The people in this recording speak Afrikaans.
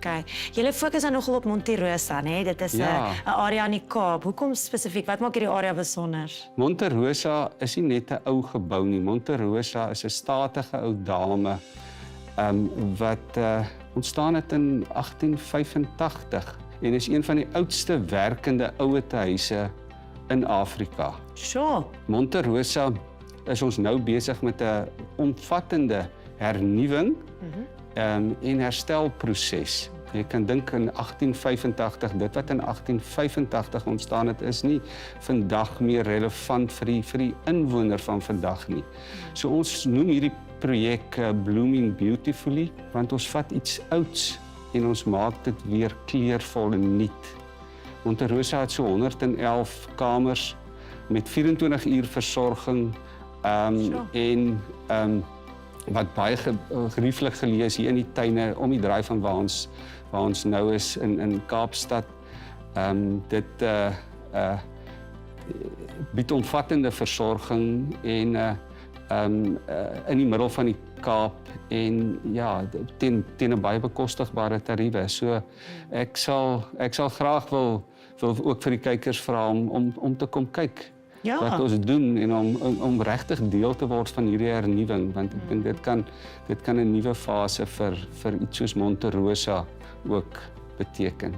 Okay. Julle fokus dan nogal op Monte Rosa, né? Dit is 'n area in die Kaap. Hoekom spesifiek? Wat maak hierdie area besonder? Monte Rosa is nie net 'n ou gebou nie. Monte Rosa is 'n statige ou dame wat ontstaan het in 1885 en is een van die oudste werkende ouete huise in Afrika. Sure. Monte Rosa is ons nou besig met 'n omvattende hernuwing en herstelproses. Jy kan dink in 1885, dit wat in 1885 ontstaan het, is nie vandag meer relevant vir die inwoner van vandag nie. So ons noem hierdie projek Blooming Beautifully, want ons vat iets ouds en ons maak dit weer kleurvol en nuut. Monte Rosa het so 111 kamers met 24 uur versorging en wat baie gerieflik geleë is hier in die tuine om die draai van waar ons nou is in Kaapstad. Dit bied omvattende versorging en in die middel van die Kaap en ja, teen 'n baie bekostigbare tariewe. So ek sal graag wil ook vir die kykers vra om te kom kyk wat ons doen en om regtig deel te word van hierdie hernuwing, want ek dink dit kan 'n nuwe fase vir iets soos Monte Rosa ook beteken.